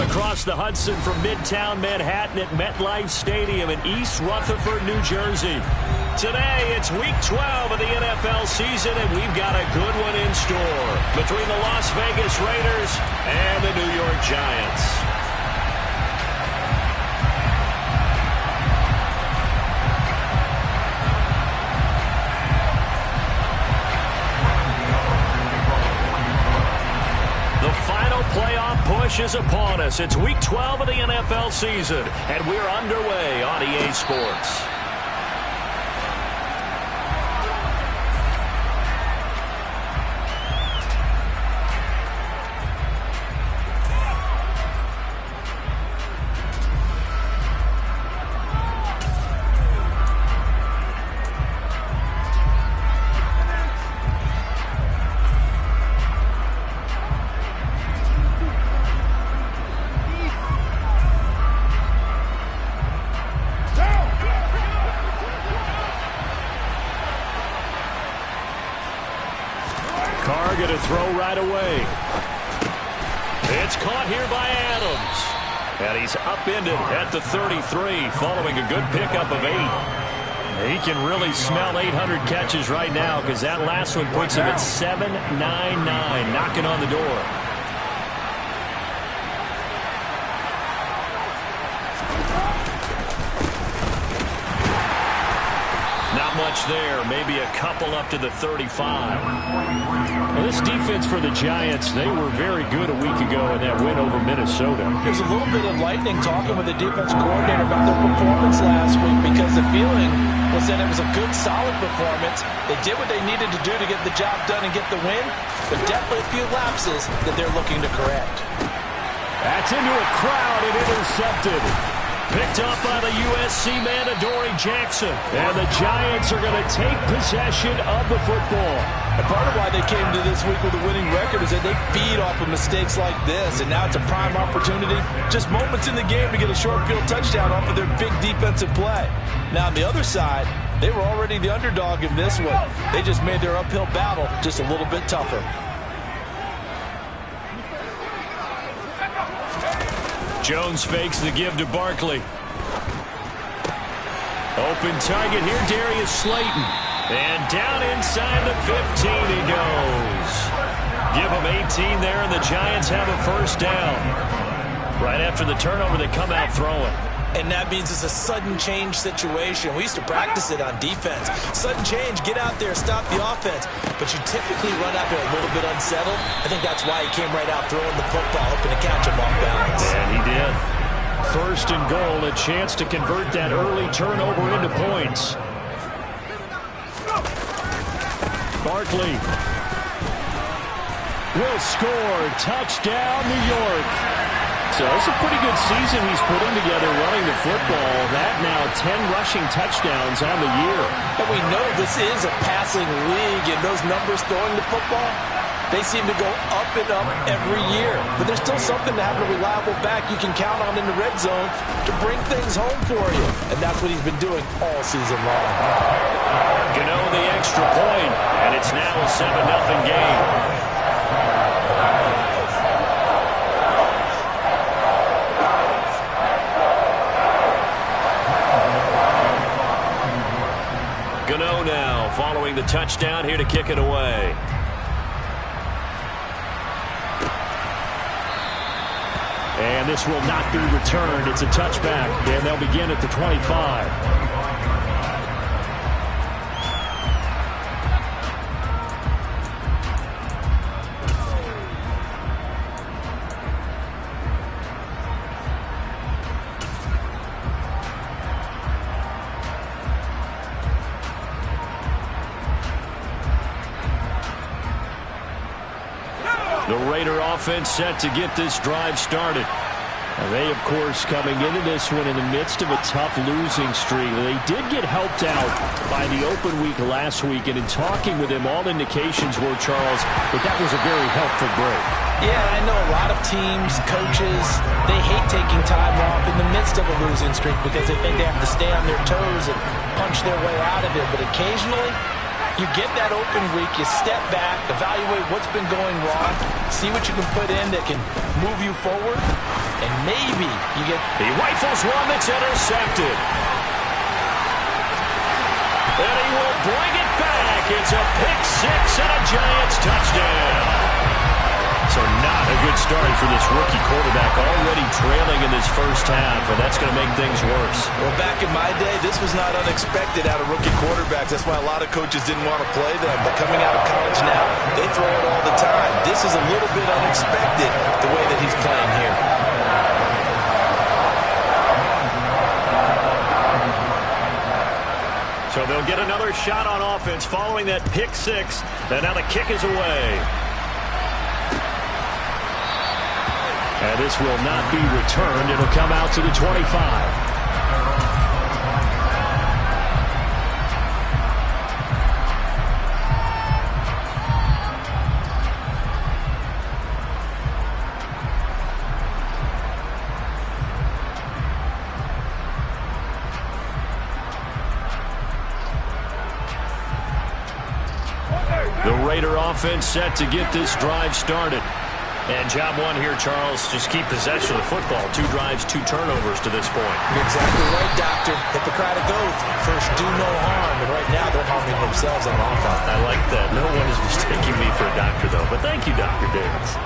across the Hudson from Midtown Manhattan at MetLife Stadium in East Rutherford, New Jersey. Today, it's Week 12 of the NFL season, and we've got a good one in store between the Las Vegas Raiders and the New York Giants. Playoff push is upon us. It's Week 12 of the NFL season, and we're underway on EA Sports. Carr going to throw right away. It's caught here by Adams. And he's upended at the 33 following a good pickup of 8. He can really smell 800 catches right now because that last one puts him at 799, knocking on the door. Not much there, maybe a couple up to the 35. Well, this defense for the Giants, they were very good a week ago in that win over Minnesota. There's a little bit of lightning talking with the defense coordinator about their performance last week because the feeling was that it was a good, solid performance. They did what they needed to do to get the job done and get the win, but definitely a few lapses that they're looking to correct. That's into a crowd and intercepted. Picked up by the USC man, Adoree Jackson. And the Giants are going to take possession of the football. And part of why they came to this week with a winning record is that they feed off of mistakes like this. And now it's a prime opportunity, just moments in the game, to get a short field touchdown off of their big defensive play. Now on the other side, they were already the underdog in this one. They just made their uphill battle just a little bit tougher. Jones fakes the give to Barkley. Open target here, Darius Slayton. And down inside the 15 he goes. Give him 18 there, and the Giants have a first down. Right after the turnover, they come out throwing. And that means it's a sudden change situation. We used to practice it on defense. Sudden change, get out there, stop the offense. But you typically run out there a little bit unsettled. I think that's why he came right out throwing the football, hoping to catch him off balance. And he did. First and goal, a chance to convert that early turnover into points. Barkley will score. Touchdown, New York. So it's a pretty good season he's putting together running the football. That now 10 rushing touchdowns on the year. And we know this is a passing league, and those numbers throwing the football, they seem to go up and up every year. But there's still something to have a reliable back you can count on in the red zone to bring things home for you. And that's what he's been doing all season long. Gano the extra point, and it's now a 7-0 game. Gano now following the touchdown here to kick it away. And this will not be returned. It's a touchback, and they'll begin at the 25. The Raider offense set to get this drive started. They, of course, coming into this one in the midst of a tough losing streak. They did get helped out by the open week last week, and in talking with him, all indications were, Charles, that was a very helpful break. Yeah, I know a lot of teams, coaches, they hate taking time off in the midst of a losing streak because they think they have to stay on their toes and punch their way out of it. But occasionally, you get that open week, you step back, evaluate what's been going wrong, see what you can put in that can move you forward, and maybe you get... He rifles one that's intercepted. And he will bring it back. It's a pick six and a Giants touchdown. So not a good start for this rookie quarterback, already trailing in this first half, and that's going to make things worse. Well, back in my day, this was not unexpected out of rookie quarterbacks. That's why a lot of coaches didn't want to play them. But coming out of college now, they throw it all the time. This is a little bit unexpected, the way that he's playing here. So they'll get another shot on offense following that pick six, and now the kick is away. And this will not be returned. It'll come out to the 25. The Raider offense set to get this drive started. And job one here, Charles, just keep possession of the football. 2 drives, 2 turnovers to this point. You're exactly right, Doctor. Hippocratic oath. First, do no harm. And right now, they're harming themselves on offense. I like that. No one is mistaking me for a doctor, though. But thank you, Dr. Davis.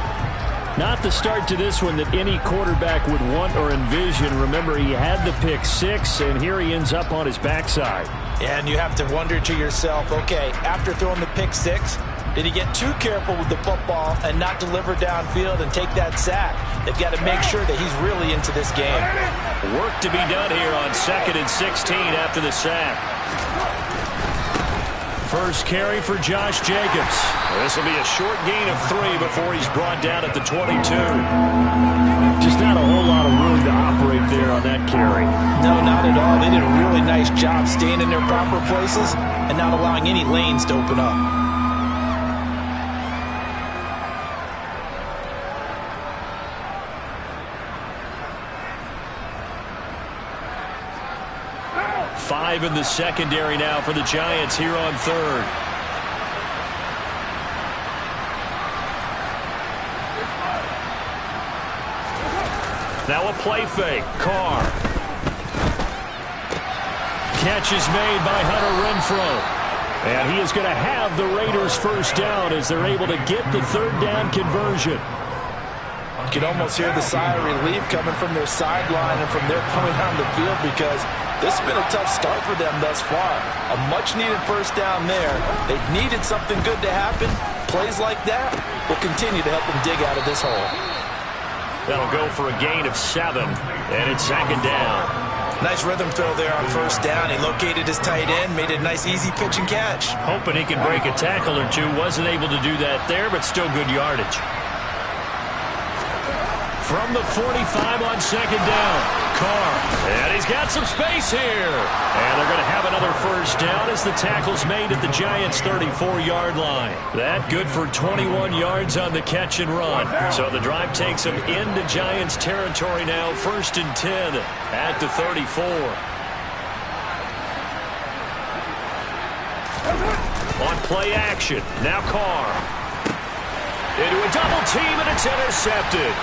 Not the start to this one that any quarterback would want or envision. Remember, he had the pick six, and here he ends up on his backside. And you have to wonder to yourself, okay, after throwing the pick six, did he get too careful with the football and not deliver downfield and take that sack? They've got to make sure that he's really into this game. Work to be done here on 2nd and 16 after the sack. First carry for Josh Jacobs. This will be a short gain of 3 before he's brought down at the 22. Just not a whole lot of room to operate there on that carry. No, not at all. They did a really nice job staying in their proper places and not allowing any lanes to open up. Five in the secondary now for the Giants here on 3rd. Now a play fake. Carr. Catch is made by Hunter Renfrow. And he is going to have the Raiders first down as they're able to get the 3rd down conversion. You can almost hear the sigh of relief coming from their sideline and from their coming on the field, because this has been a tough start for them thus far. A much-needed first down there. They've needed something good to happen. Plays like that will continue to help them dig out of this hole. That'll go for a gain of 7, and it's 2nd down. Nice rhythm throw there on first down. He located his tight end, made it a nice easy pitch and catch. Hoping he could break a tackle or two. Wasn't able to do that there, but still good yardage. From the 45 on 2nd down, Carr. And he's got some space here. And they're going to have another first down as the tackle's made at the Giants' 34-yard line. That good for 21 yards on the catch and run. So the drive takes them into Giants territory now. 1st and 10 at the 34. On play action, now Carr. Into a double team, and it's intercepted.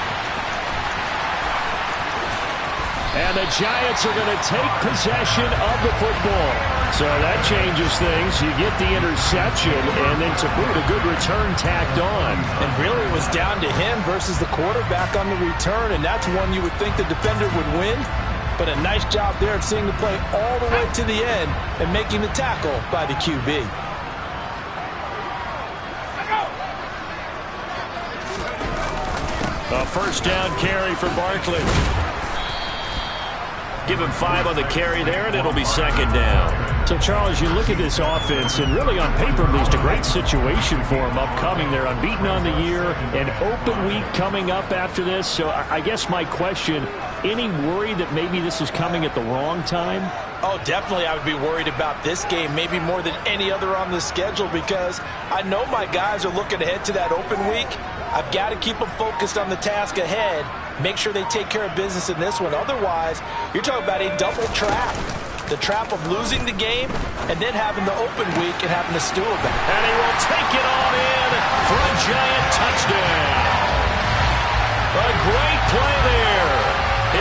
And the Giants are going to take possession of the football. So that changes things. You get the interception, and then to boot, a good return tacked on. And really it was down to him versus the quarterback on the return, and that's one you would think the defender would win. But a nice job there of seeing the play all the way to the end and making the tackle by the QB. A first down carry for Barkley. Give him 5 on the carry there, and it'll be 2nd down. So, Charles, you look at this offense, and really on paper, at least a great situation for them upcoming. They're unbeaten on the year, an open week coming up after this. So I guess my question, any worry that maybe this is coming at the wrong time? Oh, definitely I would be worried about this game, maybe more than any other on the schedule, because I know my guys are looking ahead to that open week. I've got to keep them focused on the task ahead, make sure they take care of business in this one. Otherwise, you're talking about a double trap. The trap of losing the game and then having the open week and having to stew about it. And he will take it on in for a Giant touchdown.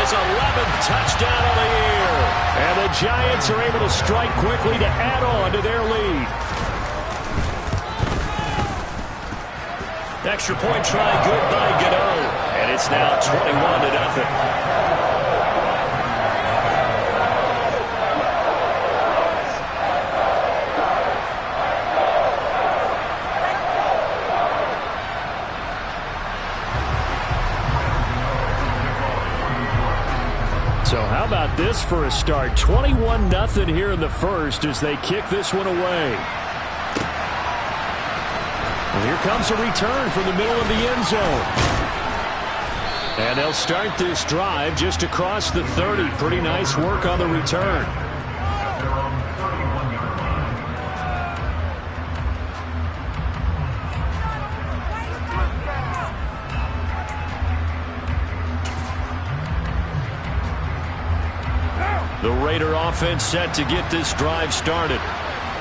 his 11th touchdown of the year. And the Giants are able to strike quickly to add on to their lead. Extra point try good by Gano. And it's now 21-0. So how about this for a start? 21-0 here in the first as they kick this one away. And here comes a return from the middle of the end zone. And they'll start this drive just across the 30. Pretty nice work on the return. The Raider offense set to get this drive started.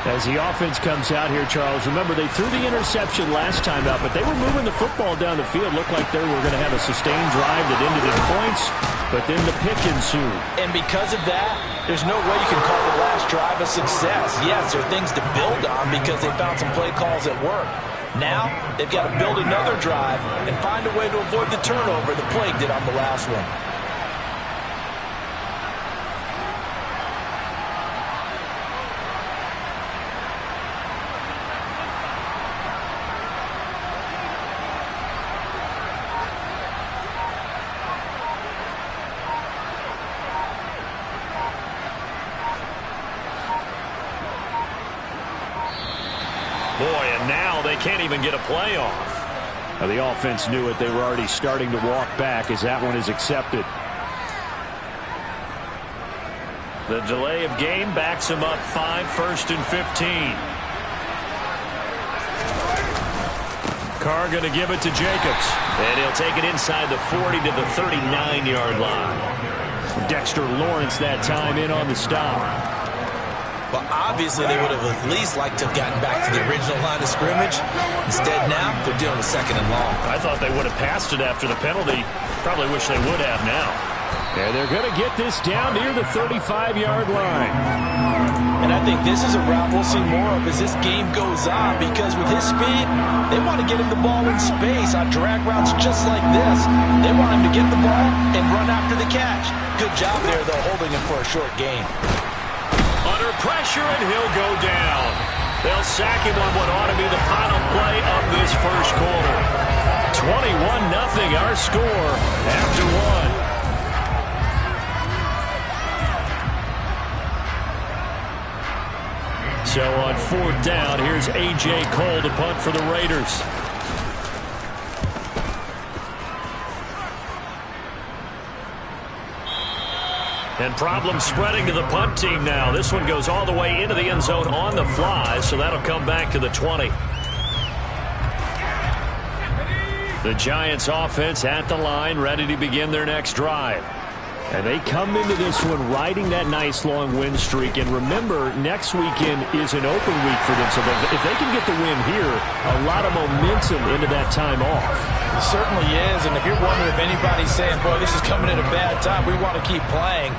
As the offense comes out here, Charles, remember they threw the interception last time out, but they were moving the football down the field. Looked like they were going to have a sustained drive that ended in points, but then the pick ensued. And because of that, there's no way you can call the last drive a success. Yes, there are things to build on because they found some play calls that work. Now, they've got to build another drive and find a way to avoid the turnover the plague did on the last one. Boy, and now they can't even get a play off. Now, the offense knew it. They were already starting to walk back as that one is accepted. The delay of game backs him up 5, 1st and 15. Carr going to give it to Jacobs. And he'll take it inside the 40 to the 39-yard line. Dexter Lawrence that time in on the stop. Well, obviously, they would have at least liked to have gotten back to the original line of scrimmage. Instead, now, they're dealing with 2nd and long. I thought they would have passed it after the penalty. Probably wish they would have now. And they're going to get this down near the 35-yard line. And I think this is a route we'll see more of as this game goes on, because with his speed, they want to get him the ball in space on drag routes just like this. They want him to get the ball and run after the catch. Good job there, though, holding him for a short gain. Under pressure, and he'll go down. They'll sack him on what ought to be the final play of this first quarter. 21-0 our score after one. So on 4th down, here's A.J. Cole to punt for the Raiders. And problems spreading to the punt team now. This one goes all the way into the end zone on the fly, so that'll come back to the 20. The Giants offense at the line, ready to begin their next drive. And they come into this one riding that nice long win streak. And remember, next weekend is an open week for them. So if they can get the win here, a lot of momentum into that time off. It certainly is. And if you're wondering if anybody's saying, boy, this is coming at a bad time, we want to keep playing,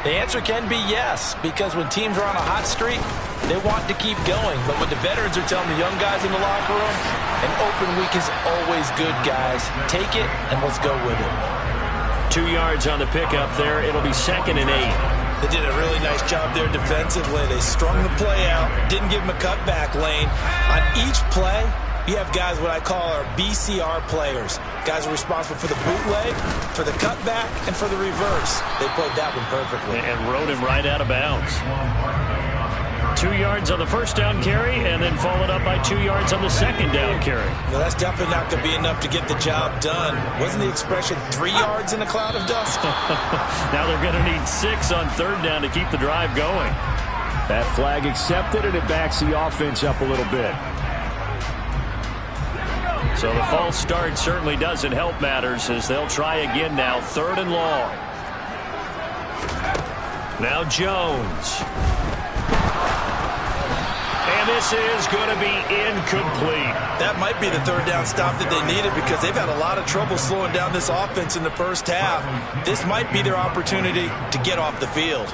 the answer can be yes. Because when teams are on a hot streak, they want to keep going. But what the veterans are telling the young guys in the locker room, an open week is always good, guys. Take it and let's go with it. 2 yards on the pickup there. It'll be 2nd and 8. They did a really nice job there defensively. They strung the play out, didn't give him a cutback lane. On each play, you have guys what I call our BCR players. Guys are responsible for the bootleg, for the cutback, and for the reverse. They played that one perfectly. And rode him right out of bounds. 2 yards on the first down carry, and then followed up by 2 yards on the second down carry. No, that's definitely not going to be enough to get the job done. Wasn't the expression 3 yards in a cloud of dust? Now they're going to need 6 on 3rd down to keep the drive going. That flag accepted, and it backs the offense up a little bit. So the false start certainly doesn't help matters as they'll try again now, 3rd and long. Now Jones. And this is going to be incomplete. That might be the third down stop that they needed because they've had a lot of trouble slowing down this offense in the first half. This might be their opportunity to get off the field.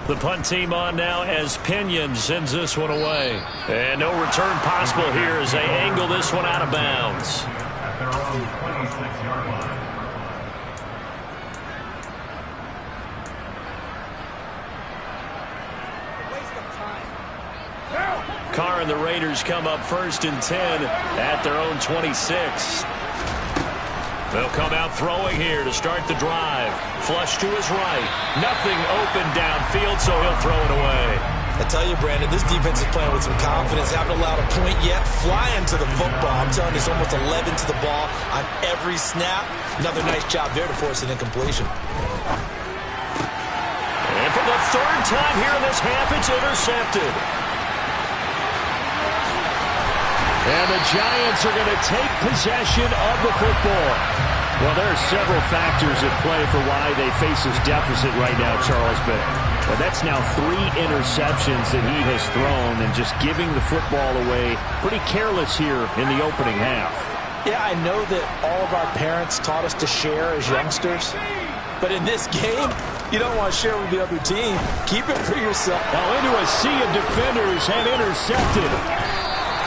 The punt team on now as Pinion sends this one away. And no return possible here as they angle this one out of bounds. At their own 26-yard line. Carr and the Raiders come up 1st and 10 at their own 26. They'll come out throwing here to start the drive. Flush to his right. Nothing open downfield, so he'll throw it away. I tell you, Brandon, this defense is playing with some confidence. Haven't allowed a point yet. Flying to the football. I'm telling you, it's almost 11 to the ball on every snap. Another nice job there to force an incompletion. And for the third time here in this half, it's intercepted. And the Giants are going to take possession of the football. Well, there are several factors at play for why they face this deficit right now, Charles. But that's now 3 interceptions that he has thrown and just giving the football away pretty careless here in the opening half. Yeah, I know that all of our parents taught us to share as youngsters. But in this game, you don't want to share with the other team. Keep it for yourself. Now into a sea of defenders and intercepted.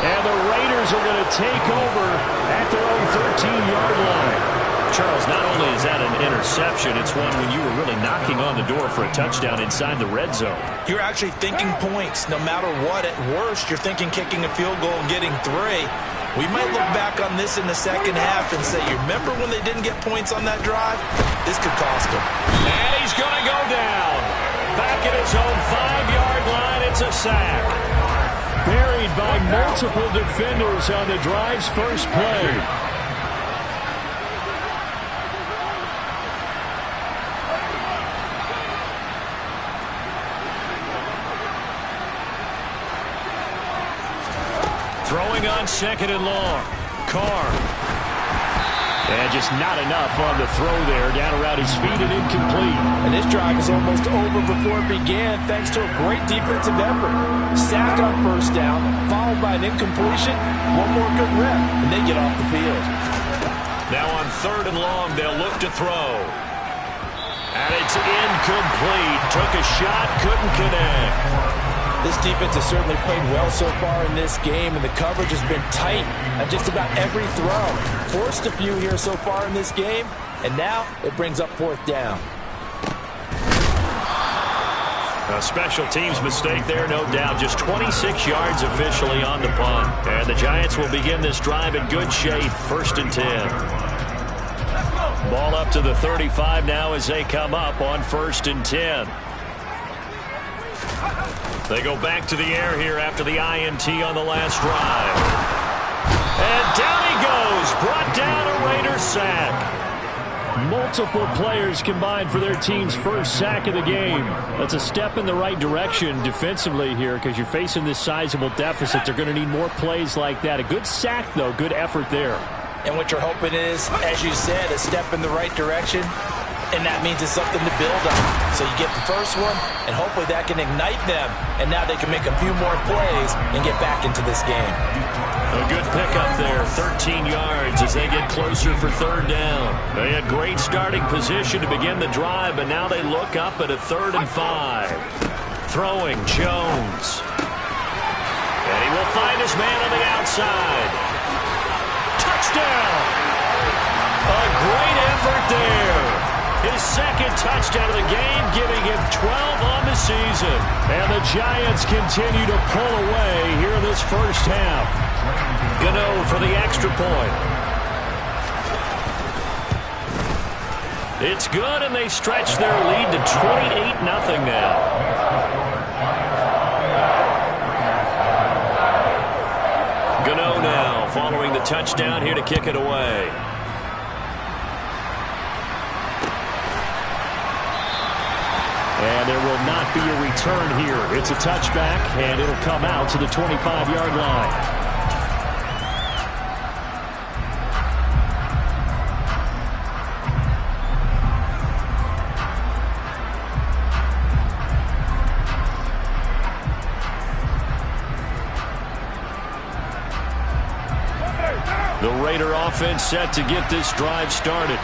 And the Raiders are going to take over at their own 13-yard line. Charles, not only is that an interception, it's one when you were really knocking on the door for a touchdown inside the red zone. You're actually thinking points no matter what. At worst, you're thinking kicking a field goal and getting 3. We might look back on this in the second half and say, you remember when they didn't get points on that drive? This could cost them. And he's going to go down. Back at his own 5-yard line, it's a sack. Buried by multiple defenders on the drive's first play. Throwing on 2nd and long. Carr. And just not enough on the throw there. Down around his feet and incomplete. And this drive is almost over before it began thanks to a great defensive effort. Sack on 1st down, followed by an incompletion. One more good rep, and they get off the field. Now on 3rd and long, they'll look to throw. And it's incomplete. Took a shot, couldn't connect. This defense has certainly played well so far in this game, and the coverage has been tight on just about every throw. Forced a few here so far in this game, and now it brings up 4th down. A special teams mistake there, no doubt. Just 26 yards officially on the punt. And the Giants will begin this drive in good shape. 1st and 10. Ball up to the 35 now as they come up on 1st and 10. They go back to the air here after the INT on the last drive. And down he goes. Brought down a Raider sack. Multiple players combined for their team's first sack of the game. That's a step in the right direction defensively here because you're facing this sizable deficit. They're going to need more plays like that. A good sack, though. Good effort there. And what you're hoping is, as you said, a step in the right direction. And that means it's something to build on. So you get the first one, and hopefully that can ignite them. And now they can make a few more plays and get back into this game. A good pickup there, 13 yards as they get closer for 3rd down. They had great starting position to begin the drive, but now they look up at a 3rd and 5. Throwing, Jones. And he will find his man on the outside. Touchdown! A great effort there. His 2nd touchdown of the game, giving him 12 on the season. And the Giants continue to pull away here in this first half. Gano for the extra point. It's good, and they stretch their lead to 28-0 now. Gano now following the touchdown here to kick it away. And there will not be a return here. It's a touchback, and it'll come out to the 25-yard line. The Raider offense set to get this drive started.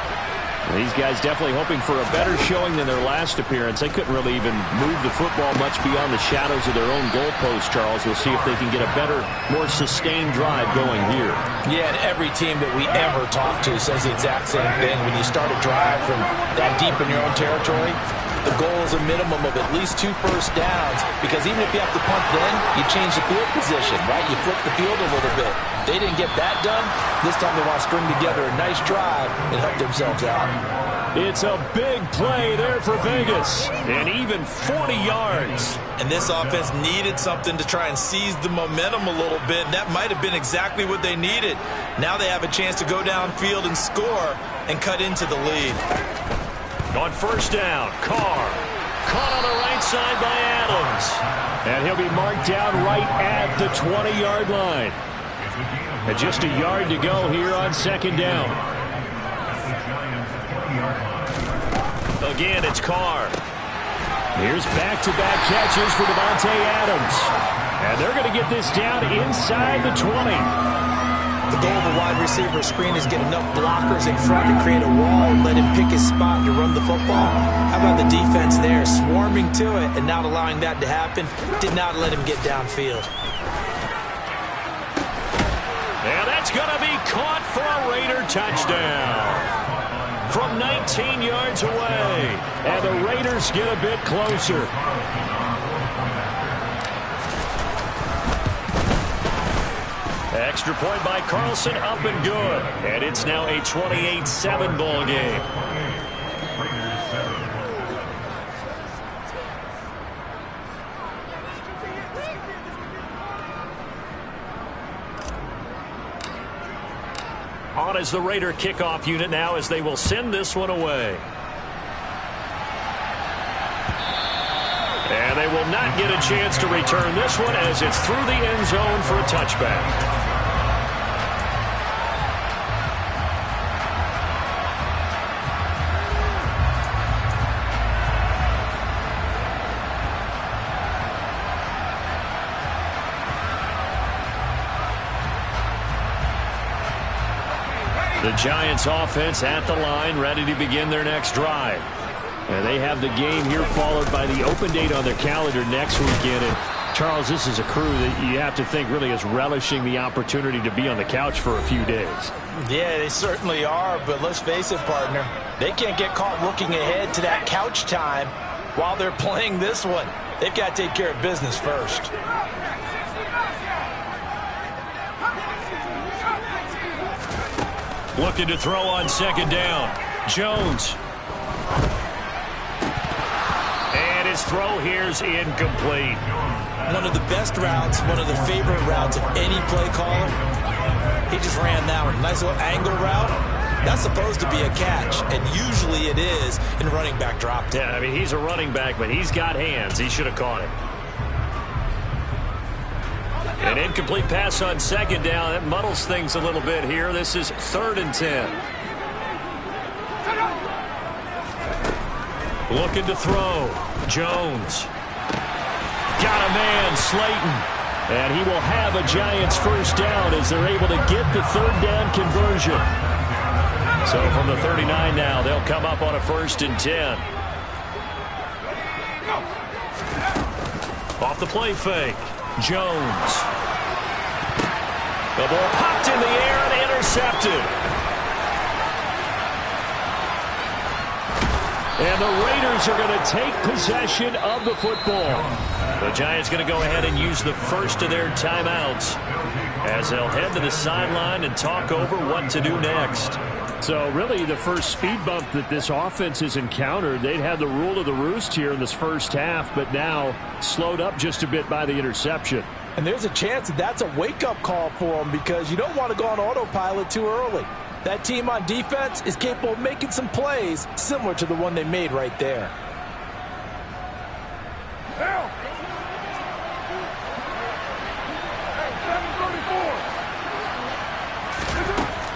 These guys definitely hoping for a better showing than their last appearance. They couldn't really even move the football much beyond the shadows of their own goalpost, Charles. We'll see if they can get a better, more sustained drive going here. Yeah, and every team that we ever talk to says the exact same thing. When you start a drive from that deep in your own territory, the goal is a minimum of at least 2 first downs, because even if you have to punt then, you change the field position, right? You flip the field a little bit. They didn't get that done. This time they want to string together a nice drive and help themselves out. It's a big play there for Vegas, and even 40 yards. And this offense needed something to try and seize the momentum a little bit, and that might have been exactly what they needed. Now they have a chance to go downfield and score and cut into the lead. On first down, Carr. Caught on the right side by Adams. And he'll be marked down right at the 20-yard line. And just a yard to go here on second down. Again, it's Carr. Here's back-to-back catches for Davante Adams. And they're going to get this down inside the 20. The goal of a wide receiver screen is get enough blockers in front to create a wall and let him pick his spot to run the football. How about the defense there, swarming to it and not allowing that to happen? Did not let him get downfield. And that's going to be caught for a Raider touchdown. From 19 yards away. And the Raiders get a bit closer. Extra point by Carlson, up and good. And it's now a 28-7 ball game. On is the Raider kickoff unit now as they will send this one away. And they will not get a chance to return this one as it's through the end zone for a touchback. The Giants offense at the line, ready to begin their next drive. And they have the game here followed by the open date on their calendar next weekend. And Charles, this is a crew that you have to think really is relishing the opportunity to be on the couch for a few days. Yeah, they certainly are, but let's face it, partner. They can't get caught looking ahead to that couch time while they're playing this one. They've got to take care of business first. Looking to throw on second down. Jones. And his throw here's incomplete. One of the best routes, one of the favorite routes of any play caller. He just ran that one. Nice little angle route. That's supposed to be a catch, and usually it is in running back drop. Yeah, I mean, he's a running back, but he's got hands. He should have caught it. An incomplete pass on second down. That muddles things a little bit here. This is 3rd and 10. Looking to throw. Jones. Got a man, Slayton. And he will have a Giants first down as they're able to get the 3rd down conversion. So from the 39 now, they'll come up on a 1st and 10. Off the play fake. Jones. The ball popped in the air and intercepted. And the Raiders are going to take possession of the football. The Giants going to go ahead and use the first of their timeouts as they'll head to the sideline and talk over what to do next. So really the first speed bump that this offense has encountered, they'd had the rule of the roost here in this first half, but now slowed up just a bit by the interception. And there's a chance that that's a wake-up call for them because you don't want to go on autopilot too early. That team on defense is capable of making some plays similar to the one they made right there.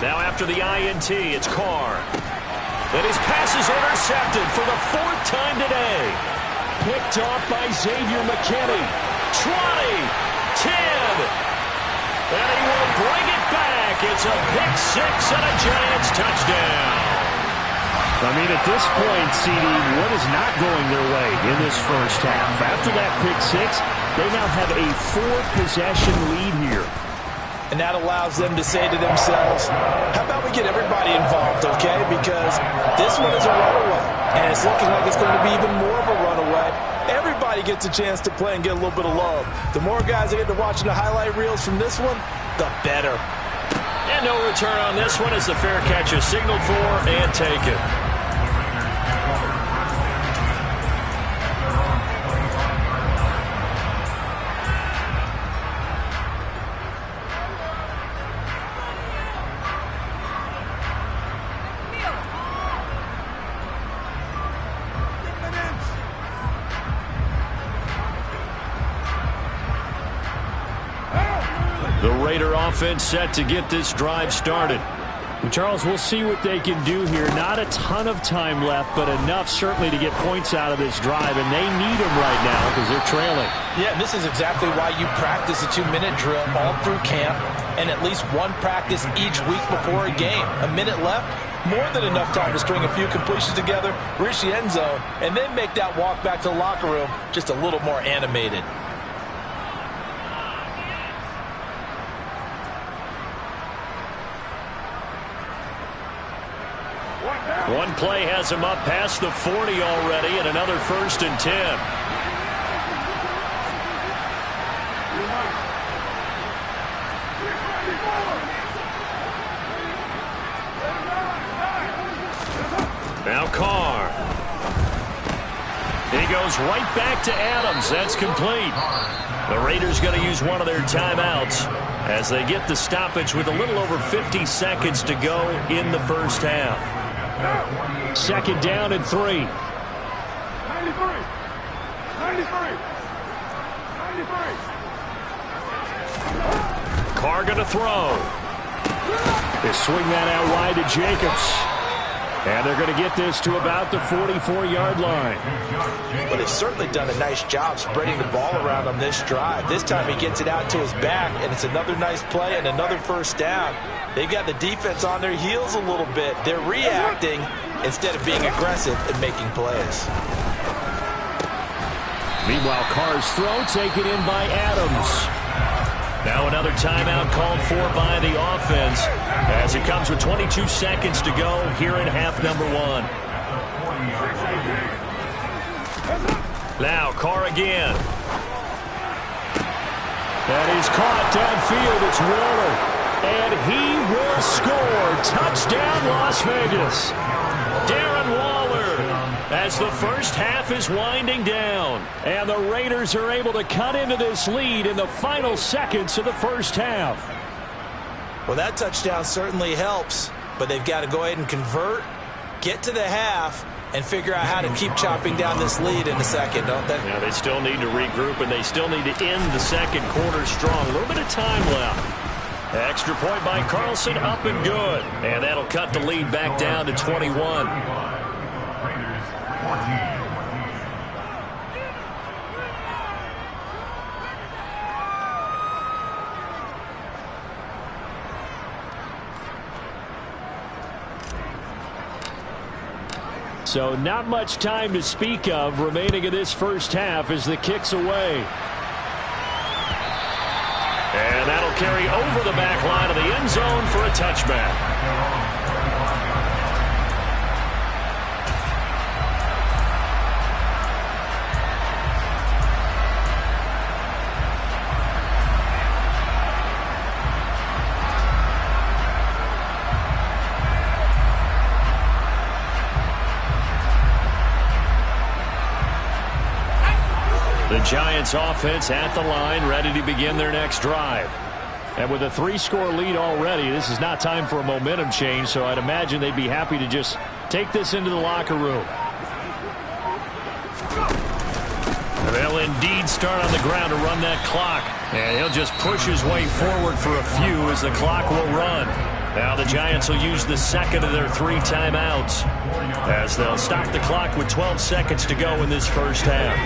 Now after the INT, it's Carr. And his pass is intercepted for the 4th time today. Picked off by Xavier McKinney. 20, 10. And he will bring it back. It's It's a pick six and a Giants touchdown. I mean, at this point, CD, what is not going their way in this first half? After that pick six, they now have a 4-possession lead here. And that allows them to say to themselves, how about we get everybody involved, okay? Because this one is a runaway, and it's looking like it's going to be even more of a runaway. Everybody gets a chance to play and get a little bit of love. The more guys that get to watching the highlight reels from this one, the better. And no return on this one as the fair catch is signaled for and taken. The Raider offense set to get this drive started. Well, Charles, we'll see what they can do here. Not a ton of time left, but enough certainly to get points out of this drive, and they need them right now because they're trailing. Yeah, this is exactly why you practice a 2-minute drill all through camp and at least one practice each week before a game. A minute left, more than enough time to string a few completions together, reach the end zone, and then make that walk back to the locker room just a little more animated. One play has him up past the 40 already, and another 1st and 10. Now Carr. He goes right back to Adams. That's complete. The Raiders going to use one of their timeouts as they get the stoppage with a little over 50 seconds to go in the first half. 2nd down and 3. 93. Carr going to throw. They swing that out wide to Jacobs. And they're going to get this to about the 44-yard line. But they've certainly done a nice job spreading the ball around on this drive. This time he gets it out to his back, and it's another nice play and another 1st down. They've got the defense on their heels a little bit. They're reacting instead of being aggressive and making plays. Meanwhile, Carr's throw taken in by Adams. Now another timeout called for by the offense as it comes with 22 seconds to go here in half number 1. Now Carr again. That is caught downfield. It's Waller. And he will score. Touchdown, Las Vegas. Darren Waller as the first half is winding down. And the Raiders are able to cut into this lead in the final seconds of the first half. Well, that touchdown certainly helps, but they've got to go ahead and convert, get to the half, and figure out how to keep chopping down this lead in the second, don't they? Yeah, they still need to regroup, and they still need to end the second quarter strong. A little bit of time left. Extra point by Carlson, up and good. And that'll cut the lead back down to 21. Raiders 14. So not much time to speak of remaining in this first half as the kick's away. And that'll carry over the back line of the end zone for a touchback. The Giants offense at the line, ready to begin their next drive. And with a 3-score lead already, this is not time for a momentum change, so I'd imagine they'd be happy to just take this into the locker room. They'll indeed start on the ground to run that clock. And he'll just push his way forward for a few as the clock will run. Now the Giants will use the second of their 3 timeouts as they'll stop the clock with 12 seconds to go in this first half.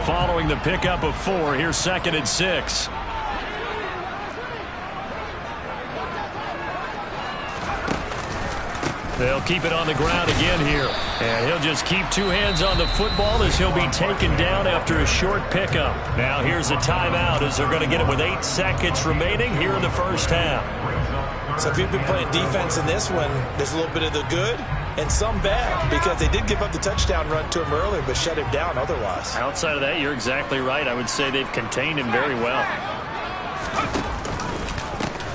Following the pickup of 4, here's 2nd and 6. They'll keep it on the ground again here. And he'll just keep two hands on the football as he'll be taken down after a short pickup. Now here's a timeout as they're going to get it with 8 seconds remaining here in the first half. So if you've been playing defense in this one, there's a little bit of the good and some bad, because they did give up the touchdown run to him earlier but shut him down otherwise. Outside of that, you're exactly right. I would say they've contained him very well.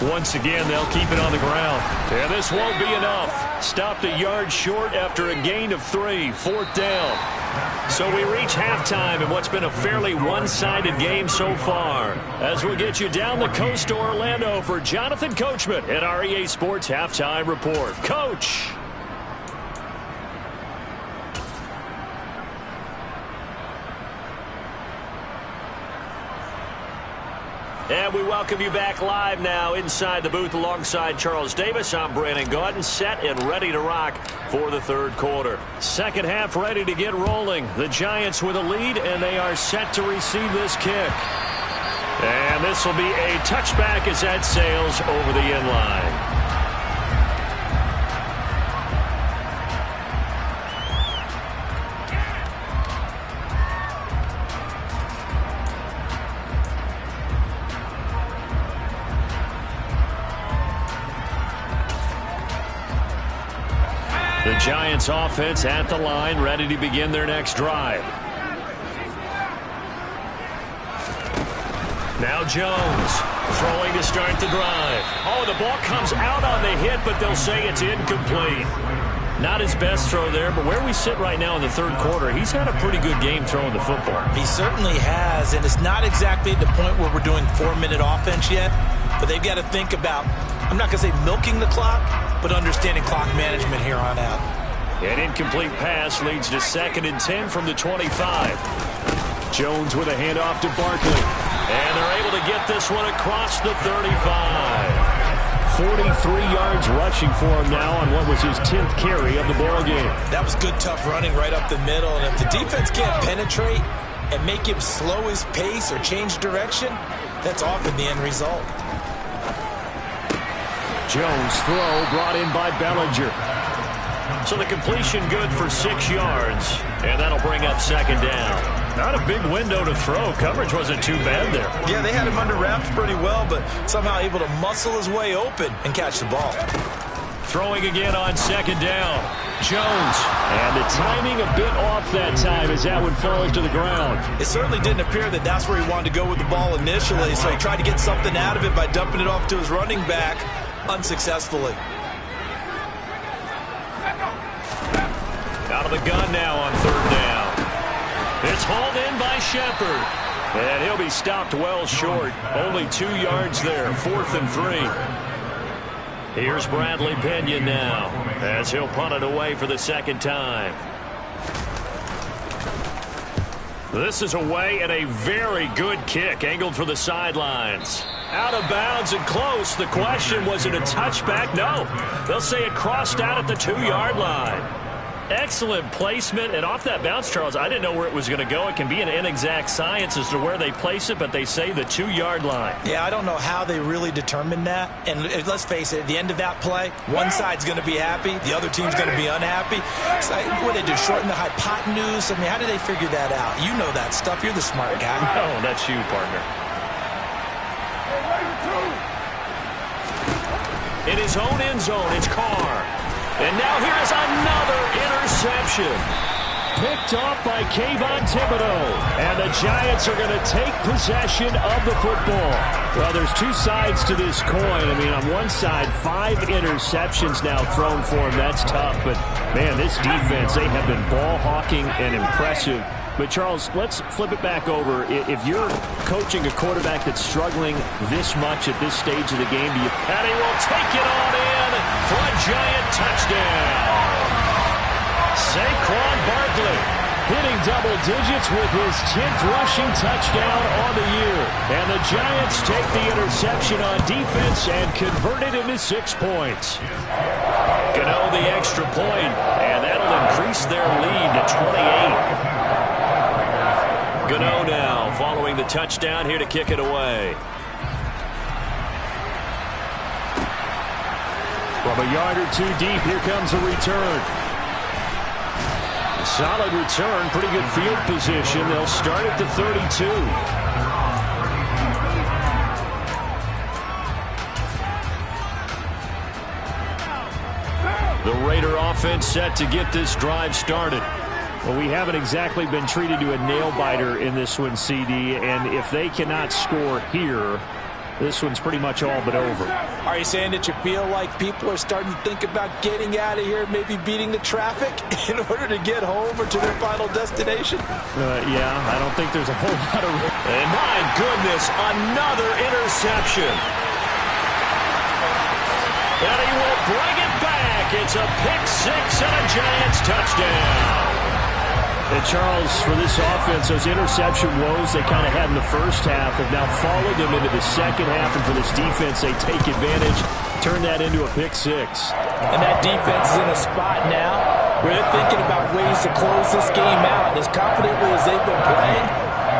Once again, they'll keep it on the ground. And this won't be enough. Stopped a yard short after a gain of 3. 4th down. So we reach halftime in what's been a fairly one-sided game so far. As we'll get you down the coast to Orlando for Jonathan Coachman at our EA Sports Halftime Report. Coach! And we welcome you back live now inside the booth alongside Charles Davis. I'm Brandon Gaudin, set and ready to rock for the third quarter. Second half ready to get rolling. The Giants with a lead, and they are set to receive this kick. And this will be a touchback as that sails over the end line. The Giants offense at the line, ready to begin their next drive. Now Jones throwing to start the drive. Oh, the ball comes out on the hit, but they'll say it's incomplete. Not his best throw there, but where we sit right now in the third quarter, he's had a pretty good game throwing the football. He certainly has, and it's not exactly at the point where we're doing 4-minute offense yet, but they've got to think about, I'm not going to say milking the clock, but understanding clock management here on out. An incomplete pass leads to 2nd and 10 from the 25. Jones with a handoff to Barkley. And they're able to get this one across the 35. 43 yards rushing for him now on what was his 10th carry of the ball game. That was good, tough running right up the middle. And if the defense can't penetrate and make him slow his pace or change direction, that's often the end result. Jones throw brought in by Bellinger. So the completion good for 6 yards, and that'll bring up 2nd down. Not a big window to throw. Coverage wasn't too bad there. Yeah, they had him under wraps pretty well, but somehow able to muscle his way open and catch the ball. Throwing again on 2nd down. Jones. And the timing a bit off that time as that one falls to the ground. It certainly didn't appear that that's where he wanted to go with the ball initially, so he tried to get something out of it by dumping it off to his running back unsuccessfully. Out of the gun now on 3rd down. It's hauled in by Shepard. And he'll be stopped well short. Only 2 yards there. 4th and 3. Here's Bradley Pinion now as he'll punt it away for the 2nd time. This is away and a very good kick angled for the sidelines. Out of bounds and close. The question, was it a touchback? No. They'll say it crossed out at the 2-yard line. Excellent placement, and off that bounce, Charles, I didn't know where it was going to go. It can be an inexact science as to where they place it, but they say the 2-yard line. Yeah, I don't know how they really determined that. And let's face it, at the end of that play, one side's going to be happy, the other team's going to be unhappy. It's like, what did they do, shorten the hypotenuse? I mean, how did they figure that out? You know that stuff. You're the smart guy. Oh, that's you, partner. In his own end zone, it's Carr. And now here is another interception. Picked off by Kayvon Thibodeaux. And the Giants are going to take possession of the football. Well, there's two sides to this coin. I mean, on one side, 5 interceptions now thrown for him. That's tough. But, man, this defense, they have been ball hawking and impressive. But, Charles, let's flip it back over. If you're coaching a quarterback that's struggling this much at this stage of the game, and he will take it on in for a Giant touchdown. Saquon Barkley hitting double digits with his 10th rushing touchdown on the year. And the Giants take the interception on defense and convert it into 6 points. Gano the extra point, and that'll increase their lead to 28. Gano now following the touchdown here to kick it away. From a yard or two deep, here comes a return. Solid return, pretty good field position. They'll start at the 32. The Raider offense set to get this drive started. Well, we haven't exactly been treated to a nail-biter in this one, CD, and if they cannot score here, this one's pretty much all but over. Are you saying that you feel like people are starting to think about getting out of here, maybe beating the traffic in order to get home or to their final destination? Yeah, I don't think there's a whole lot of... And my goodness, another interception. And he will bring it back. It's a pick six and a Giants touchdown. And Charles, for this offense, those interception woes they kind of had in the first half have now followed them into the second half. And for this defense, they take advantage, turn that into a pick six. And that defense is in a spot now where they're thinking about ways to close this game out. And as confidently as they've been playing,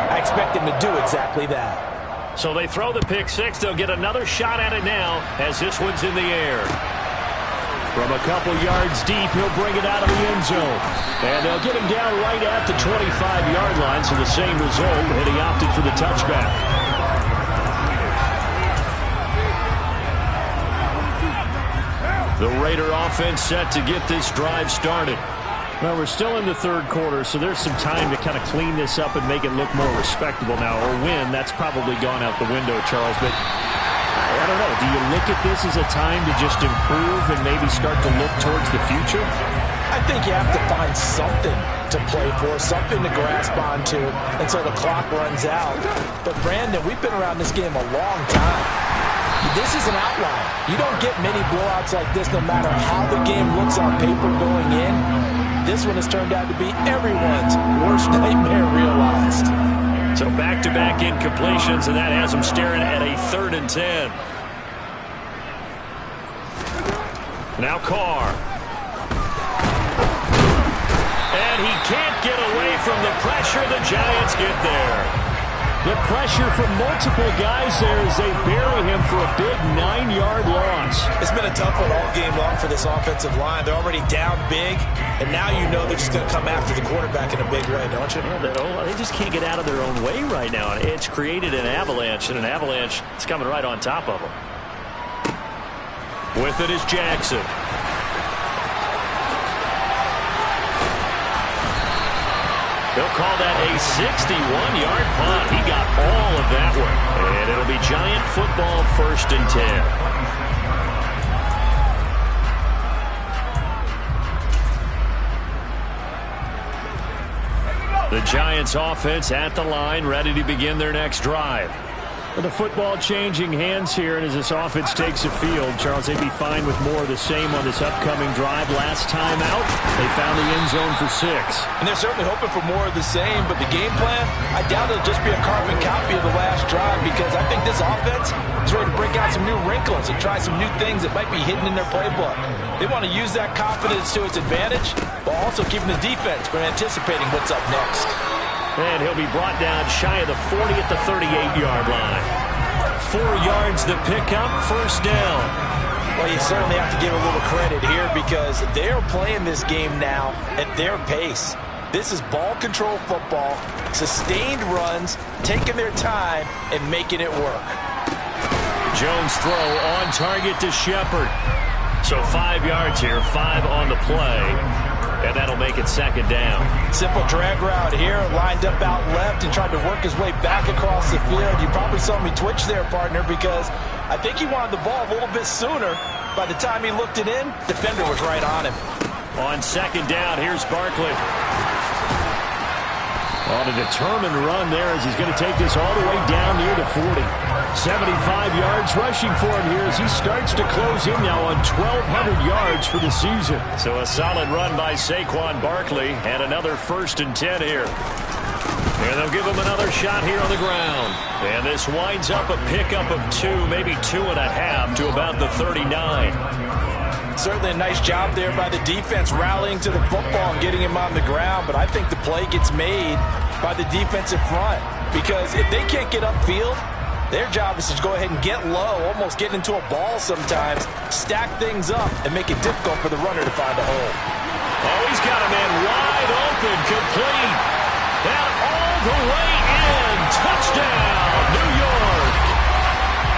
I expect them to do exactly that. So they throw the pick six. They'll get another shot at it now as this one's in the air. From a couple yards deep, he'll bring it out of the end zone. And they'll get him down right at the 25-yard line, so the same result, and he opted for the touchback. The Raider offense set to get this drive started. Well, we're still in the third quarter, so there's some time to kind of clean this up and make it look more respectable now. Or win, that's probably gone out the window, Charles. But I don't know. Do you look at this as a time to just improve and maybe start to look towards the future? I think you have to find something to play for, something to grasp onto until the clock runs out. But, Brandon, we've been around this game a long time. This is an outlier. You don't get many blowouts like this no matter how the game looks on paper going in. This one has turned out to be everyone's worst nightmare realized. So back-to-back incompletions, and that has them staring at a 3rd and 10. Now Carr. And he can't get away from the pressure. The Giants get there. The pressure from multiple guys there as they bury him for a big 9-yard loss. It's been a tough one all game long for this offensive line. They're already down big, and now you know they're just going to come after the quarterback in a big way, don't you? Yeah, they just can't get out of their own way right now. It's created an avalanche, and an avalanche is coming right on top of them. With it is Jackson. They'll call that a 61-yard punt. He got all of that one. And it'll be Giant football, 1st and 10. The Giants offense at the line, ready to begin their next drive. With the football changing hands here, and as this offense takes the field, Charles, they'd be fine with more of the same on this upcoming drive. Last time out, they found the end zone for 6. And they're certainly hoping for more of the same, but the game plan, I doubt it'll just be a carbon copy of the last drive, because I think this offense is ready to break out some new wrinkles and try some new things that might be hidden in their playbook. They want to use that confidence to its advantage, while also keeping the defense from anticipating what's up next. And he'll be brought down shy of the 40 at the 38-yard line. 4 yards the pickup, 1st down. Well, you certainly have to give a little credit here because they're playing this game now at their pace. This is ball control football, sustained runs, taking their time, and making it work. Jones throw on target to Shepard. So 5 yards here, 5 on the play. And that'll make it 2nd down. Simple drag route here, lined up out left and tried to work his way back across the field. You probably saw me twitch there, partner, because I think he wanted the ball a little bit sooner. By the time he looked it in, defender was right on him. On 2nd down, here's Barkley. On a determined run there as he's going to take this all the way down near the 40. 75 yards rushing for him here as he starts to close in now on 1,200 yards for the season. So a solid run by Saquon Barkley and another 1st and 10 here. And they'll give him another shot here on the ground. And this winds up a pickup of 2, maybe 2.5 to about the 39. Certainly a nice job there by the defense rallying to the football and getting him on the ground. But I think the play gets made by the defensive front. Because if they can't get upfield, Their job is to go ahead and get low, almost get into a ball sometimes, stack things up, and make it difficult for the runner to find a hole. Oh, he's got a man wide open, complete. And all the way in. Touchdown, New York.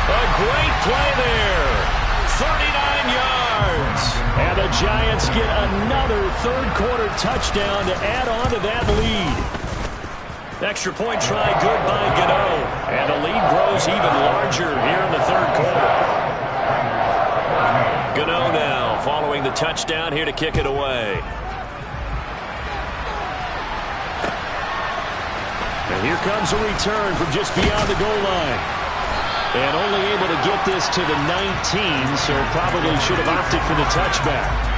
A great play there. 39 yards. And the Giants get another third-quarter touchdown to add on to that lead. Extra point try good by Gano. And the lead grows even larger here in the third quarter. Gano now following the touchdown here to kick it away. And here comes a return from just beyond the goal line. And only able to get this to the 19, so probably should have opted for the touchback.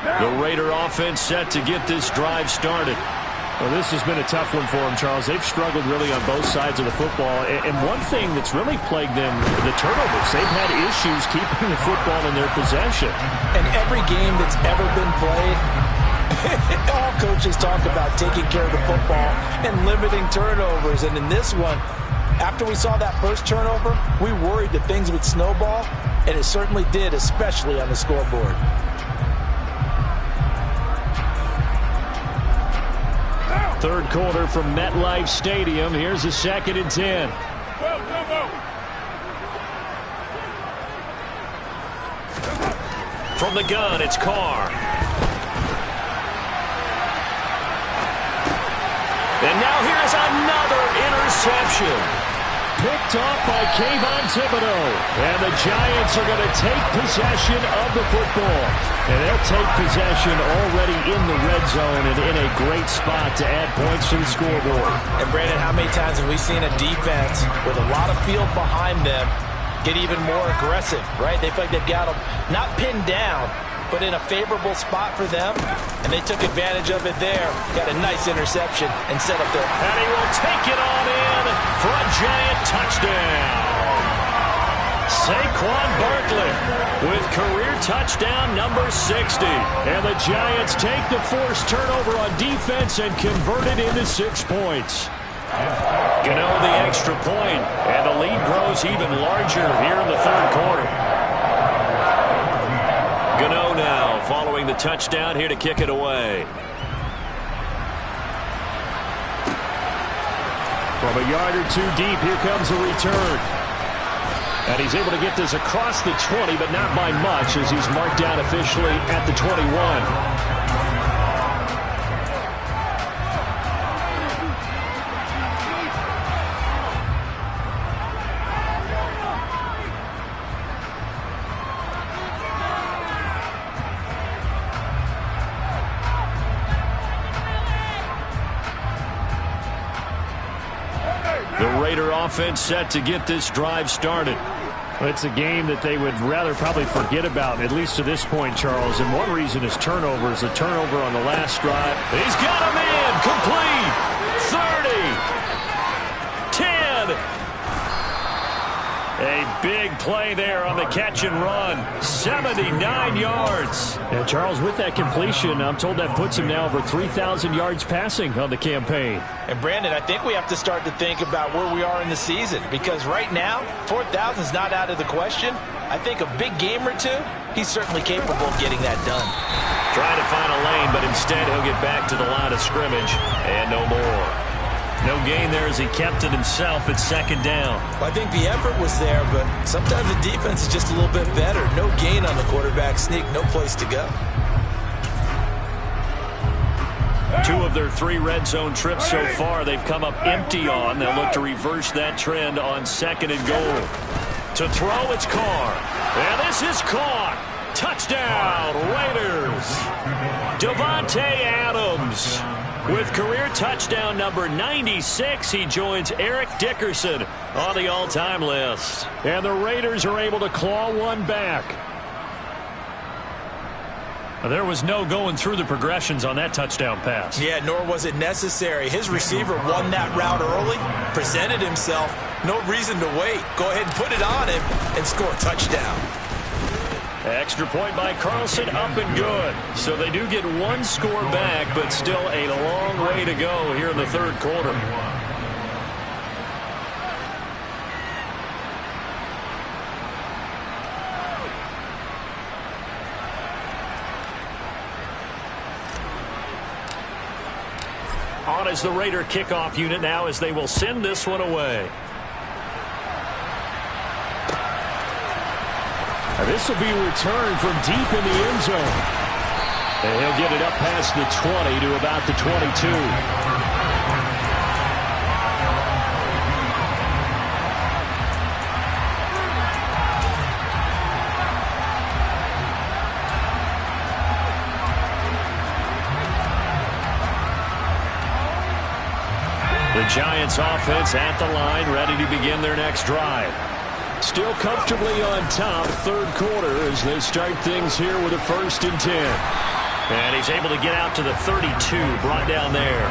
The Raider offense set to get this drive started. Well, this has been a tough one for them, Charles. They've struggled really on both sides of the football. And one thing that's really plagued them, the turnovers. They've had issues keeping the football in their possession. And every game that's ever been played, all coaches talk about taking care of the football and limiting turnovers. And in this one, after we saw that first turnover, we worried that things would snowball, and it certainly did, especially on the scoreboard. Third quarter from MetLife Stadium. Here's a 2nd and 10. From the gun, it's Carr. And now here's another interception. Picked off by Kayvon Thibodeau. And the Giants are going to take possession of the football. And they'll take possession already in the red zone and in a great spot to add points to the scoreboard. And Brandon, how many times have we seen a defense with a lot of field behind them get even more aggressive, right? They feel like they've got them not pinned down, but in a favorable spot for them. And they took advantage of it there. Got a nice interception and set up their... And he will take it on in for a Giant touchdown. Saquon Barkley with career touchdown number 60. And the Giants take the forced turnover on defense and convert it into 6 points. Gano the extra point, and the lead grows even larger here in the third quarter. Gano now following the touchdown here to kick it away. From a yard or two deep, here comes a return. And he's able to get this across the 20, but not by much, as he's marked down officially at the 21. The Raider offense set to get this drive started. Well, it's a game that they would rather probably forget about, at least to this point, Charles. And one reason is turnovers. A turnover on the last drive. He's got a man complete. 30. 10. A big play there on the catch and run. 79 yards. And Charles, with that completion, I'm told that puts him now over 3,000 yards passing on the campaign. And Brandon, I think we have to start to think about where we are in the season, because right now, 4,000 is not out of the question. I think a big game or two, he's certainly capable of getting that done. Trying to find a lane, but instead he'll get back to the line of scrimmage and no more. No gain there as he kept it himself at second down. Well, I think the effort was there, but sometimes the defense is just a little bit better. No gain on the quarterback sneak, no place to go. 2 of their 3 red zone trips so far they've come up empty on. They'll look to reverse that trend on 2nd and goal. To throw, it's Carr. And this is caught. Touchdown, Raiders. Davante Adams. With career touchdown number 96, he joins Eric Dickerson on the all-time list. And the Raiders are able to claw one back. There was no going through the progressions on that touchdown pass. Yeah, nor was it necessary. His receiver won that route early, presented himself. No reason to wait. Go ahead and put it on him and score a touchdown. Extra point by Carlson, up and good. So they do get one score back, but still a long way to go here in the third quarter. On is the Raider kickoff unit now as they will send this one away. This will be returned from deep in the end zone. And he'll get it up past the 20 to about the 22. The Giants offense at the line, ready to begin their next drive. Still comfortably on top, third quarter, as they start things here with a 1st and 10. And he's able to get out to the 32, brought down there.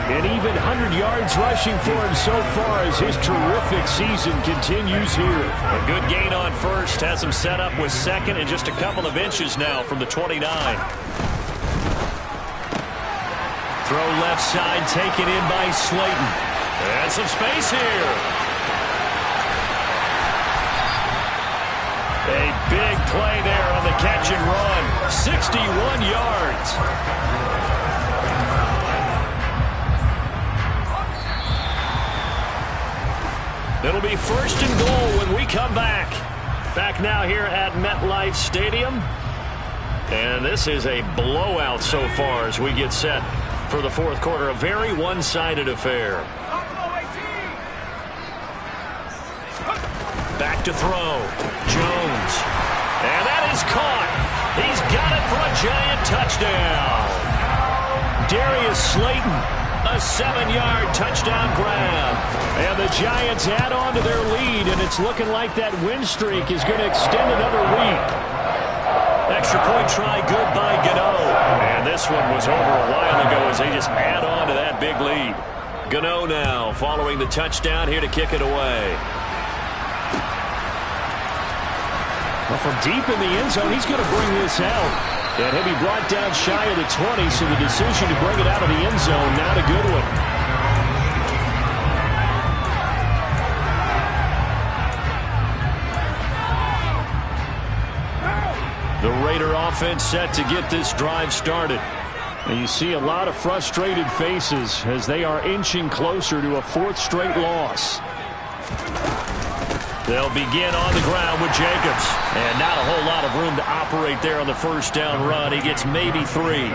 And even 100 yards rushing for him so far as his terrific season continues here. A good gain on first, has him set up with second and just a couple of inches now from the 29. Throw left side, taken in by Slayton. And some space here. A big play there on the catch and run. 61 yards. It'll be 1st and goal when we come back. Back now here at MetLife Stadium. And this is a blowout so far as we get set for the fourth quarter. A very one-sided affair. Back to throw. Jones. And that is caught. He's got it for a Giant touchdown. Darius Slayton, a 7-yard touchdown grab. And the Giants add on to their lead, and it's looking like that win streak is going to extend another week. Extra point try, good by Gano. And this one was over a while ago as they just add on to that big lead. Gano now following the touchdown here to kick it away. Well, from deep in the end zone, he's going to bring this out. And he'll be brought down shy of the 20, so the decision to bring it out of the end zone, not a good one. The Raider offense set to get this drive started. And you see a lot of frustrated faces as they are inching closer to a 4th straight loss. They'll begin on the ground with Jacobs. And not a whole lot of room to operate there on the first down run. He gets maybe 3.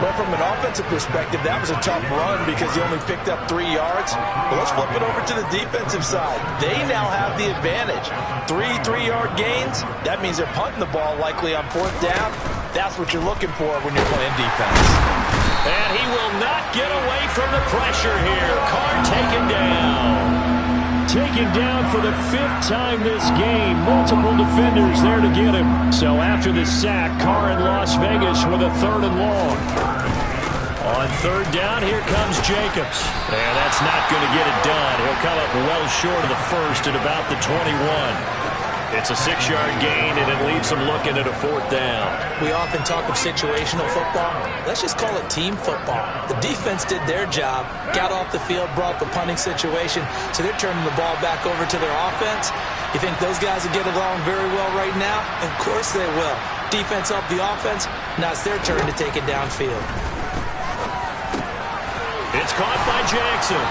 Well, from an offensive perspective, that was a tough run because he only picked up 3 yards. But let's flip it over to the defensive side. They now have the advantage. 3 3-yard gains. That means they're punting the ball likely on 4th down. That's what you're looking for when you're playing defense. And he will not get away from the pressure here. Carr taken down. Taken down for the 5th time this game. Multiple defenders there to get him. So after the sack, Carr in Las Vegas with a 3rd and long. On 3rd down, here comes Jacobs. And that's not going to get it done. He'll come up well short of the first at about the 21. It's a 6-yard gain, and it leaves them looking at a 4th down. We often talk of situational football. Let's just call it team football. The defense did their job, got off the field, brought the punting situation, so they're turning the ball back over to their offense. You think those guys will get along very well right now? Of course they will. Defense up the offense. Now it's their turn to take it downfield. It's caught by Jackson.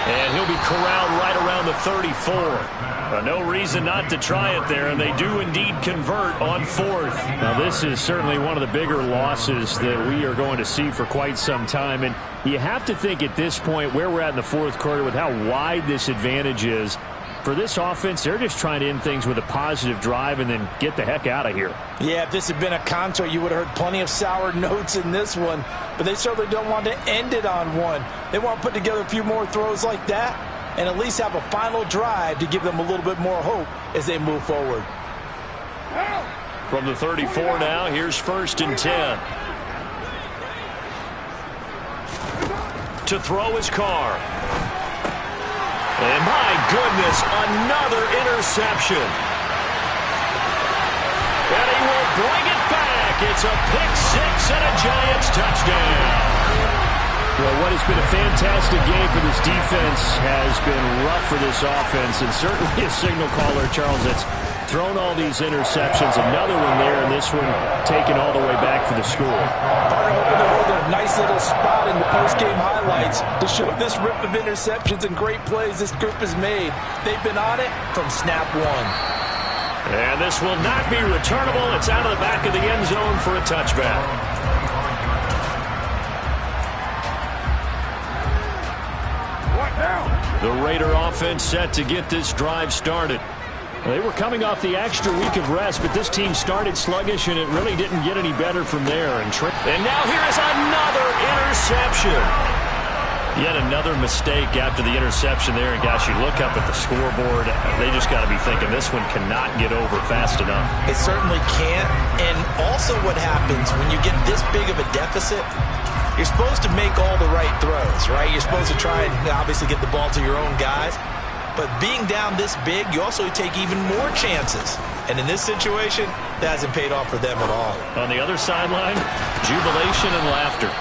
And he'll be corralled right around the 34. No reason not to try it there, and they do indeed convert on 4th. Now, this is certainly one of the bigger losses that we are going to see for quite some time. And you have to think at this point where we're at in the fourth quarter with how wide this advantage is. For this offense, they're just trying to end things with a positive drive and then get the heck out of here. Yeah, if this had been a contour, you would have heard plenty of sour notes in this one. But they certainly don't want to end it on one. They want to put together a few more throws like that and at least have a final drive to give them a little bit more hope as they move forward. From the 34 now, here's 1st and 10. To throw his Carr. And my goodness, another interception. And he will bring it back. It's a pick six and a Giants touchdown. Well, what has been a fantastic game for this defense has been rough for this offense, and certainly a signal caller, Charles, that's thrown all these interceptions. Another one there, and this one taken all the way back for the score. Partner hoping to hold a nice little spot in the post-game highlights to show this rip of interceptions and great plays this group has made. They've been on it from snap one. And this will not be returnable. It's out of the back of the end zone for a touchback. The Raider offense set to get this drive started. They were coming off the extra week of rest, but this team started sluggish, and it really didn't get any better from there. And now here is another interception. Yet another mistake after the interception there. And, gosh, you look up at the scoreboard, they just got to be thinking this one cannot get over fast enough. It certainly can't. And also what happens when you get this big of a deficit, you're supposed to make all the right throws, right? You're supposed to try and obviously get the ball to your own guys. But being down this big, you also take even more chances. And in this situation, that hasn't paid off for them at all. On the other sideline, jubilation and laughter.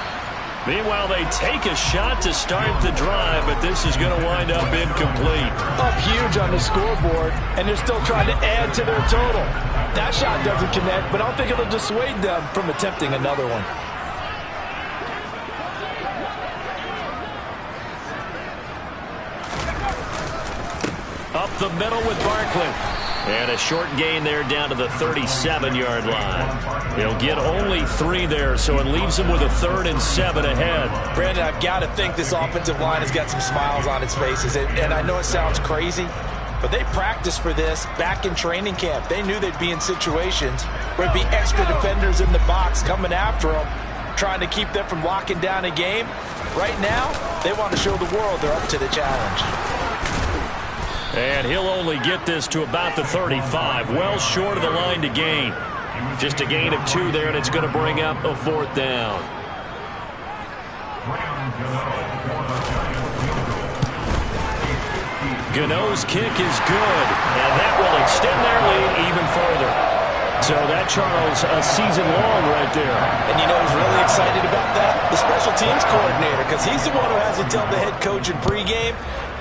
Meanwhile, they take a shot to start the drive, but this is going to wind up incomplete. Up huge on the scoreboard, and they're still trying to add to their total. That shot doesn't connect, but I don't think it'll dissuade them from attempting another one. Up the middle with Barkley. And a short gain there down to the 37-yard line. He'll get only 3 there, so it leaves him with a 3rd and 7 ahead. Brandon, I've got to think this offensive line has got some smiles on its faces. And I know it sounds crazy, but they practiced for this back in training camp. They knew they'd be in situations where it'd be extra defenders in the box coming after them, trying to keep them from locking down a game. Right now, they want to show the world they're up to the challenge. And he'll only get this to about the 35, well short of the line to gain. Just a gain of 2 there, and it's going to bring up a 4th down. Gano's kick is good, and that will extend their lead even further. So that, Charles, a season long right there. And you know who's really excited about that? The special teams coordinator, because he's the one who has to tell the head coach in pregame,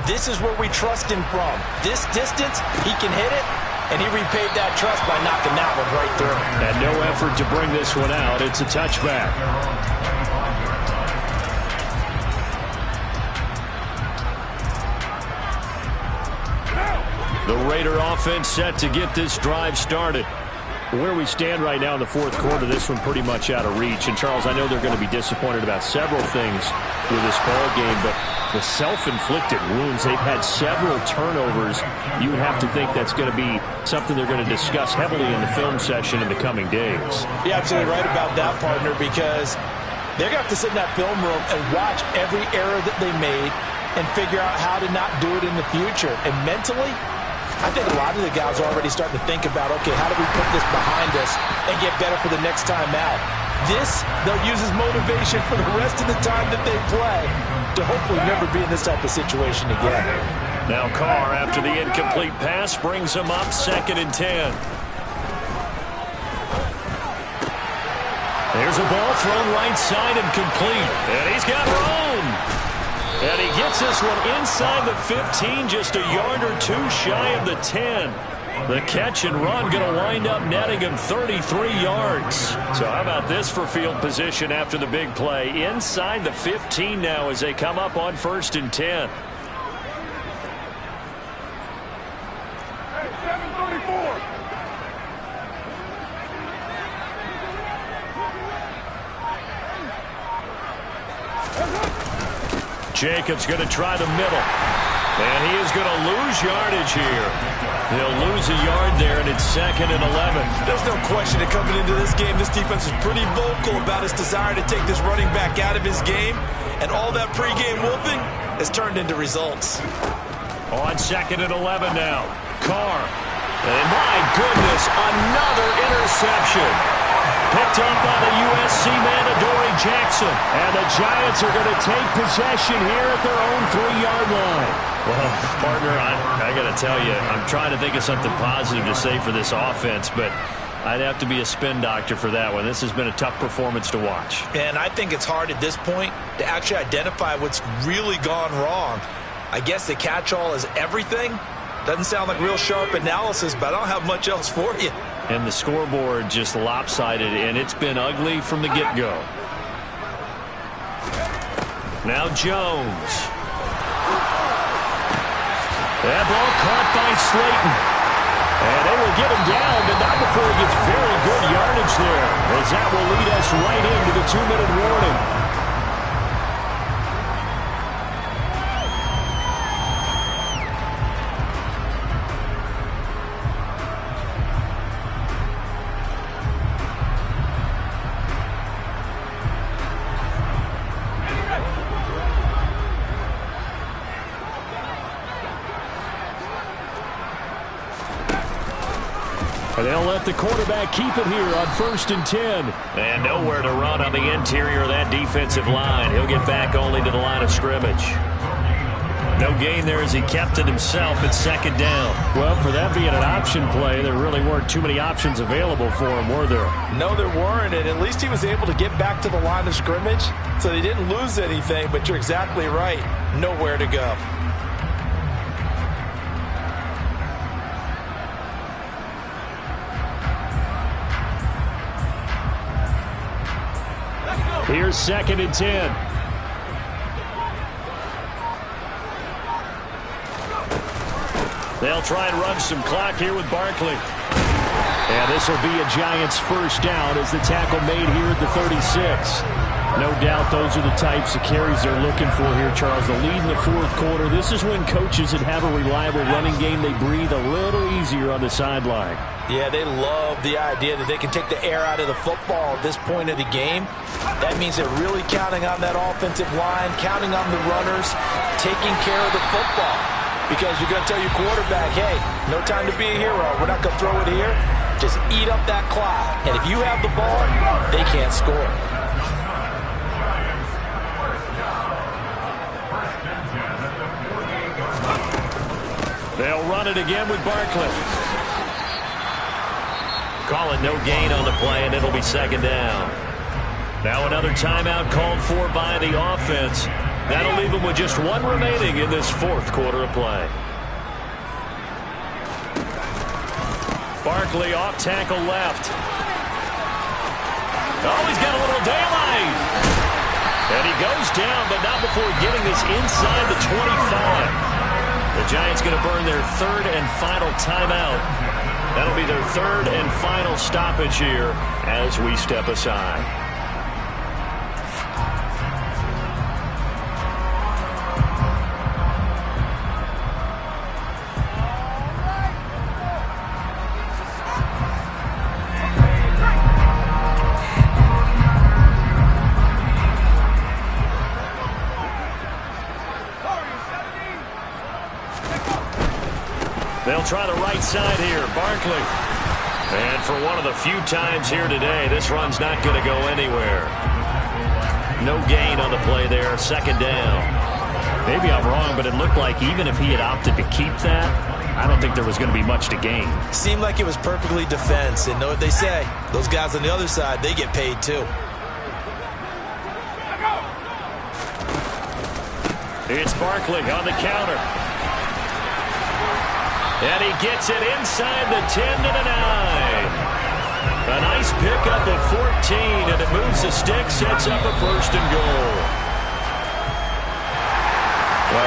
this is where we trust him from. This distance, he can hit it, and he repaid that trust by knocking that one right through. And no effort to bring this one out. It's a touchback. The Raider offense set to get this drive started. Where we stand right now in the 4th quarter, this one pretty much out of reach. And, Charles, I know they're going to be disappointed about several things with this ball game, but the self-inflicted wounds, they've had several turnovers. You would have to think that's going to be something they're going to discuss heavily in the film session in the coming days. You're absolutely right about that, partner, because they're going to have to sit in that film room and watch every error that they made and figure out how to not do it in the future. And mentally, I think a lot of the guys are already starting to think about, okay, how do we put this behind us and get better for the next time out? This, they'll use as motivation for the rest of the time that they play to hopefully never be in this type of situation again. Now Carr, after the incomplete pass, brings him up 2nd and 10. There's a ball thrown right side and complete. And he's got room. And he gets this one inside the 15, just a yard or 2 shy of the 10. The catch and run going to wind up netting him 33 yards. So how about this for field position after the big play? Inside the 15 now as they come up on 1st and 10. Jacobs going to try the middle. And he is going to lose yardage here. He'll lose a yard there, and it's 2nd and 11. There's no question that coming into this game, this defense is pretty vocal about its desire to take this running back out of his game. And all that pregame wolfing has turned into results. On 2nd and 11 now. Carr And my goodness, another interception. Picked up by the USC man, Adoree Jackson. And the Giants are going to take possession here at their own 3-yard line. Well, partner, I got to tell you, I'm trying to think of something positive to say for this offense, but I'd have to be a spin doctor for that one. This has been a tough performance to watch. And I think it's hard at this point to actually identify what's really gone wrong. I guess the catch-all is everything. Doesn't sound like real sharp analysis, but I don't have much else for you. And the scoreboard just lopsided, and it's been ugly from the get-go. Now Jones. That ball caught by Slayton. And they will get him down, but not before he gets very good yardage there, as that will lead us right into the 2-minute warning. And they'll let the quarterback keep it here on 1st and 10. And nowhere to run on the interior of that defensive line. He'll get back only to the line of scrimmage. No gain there as he kept it himself at 2nd down. Well, for that being an option play, there really weren't too many options available for him, were there? No, there weren't, and at least he was able to get back to the line of scrimmage, so they didn't lose anything, but you're exactly right. Nowhere to go. Here's 2nd and 10. They'll try and run some clock here with Barkley. And this will be a Giants 1st down as the tackle made here at the 36. No doubt those are the types of carries they're looking for here, Charles. The lead in the 4th quarter. This is when coaches that have a reliable running game, they breathe a little easier on the sideline. Yeah, they love the idea that they can take the air out of the football at this point of the game. That means they're really counting on that offensive line, counting on the runners, taking care of the football. Because you're going to tell your quarterback, hey, no time to be a hero. We're not going to throw it here. Just eat up that clock. And if you have the ball, they can't score. They'll run it again with Barkley. Call it no gain on the play, and it'll be 2nd down. Now another timeout called for by the offense. That'll leave them with just 1 remaining in this 4th quarter of play. Barkley off tackle left. Oh, he's got a little daylight. And he goes down, but not before getting this inside the 25. The Giants going to burn their 3rd and final timeout. That'll be their 3rd and final stoppage here as we step aside. They'll try the right side here. Barkley. And for one of the few times here today, this run's not going to go anywhere. No gain on the play there. 2nd down. Maybe I'm wrong, but it looked like even if he had opted to keep that, I don't think there was going to be much to gain. Seemed like it was perfectly defense. And know what they say. Those guys on the other side, they get paid too. It's Barkley on the counter. And he gets it inside the 10 to the 9. A nice pickup of 14, and it moves the stick, sets up a 1st and goal.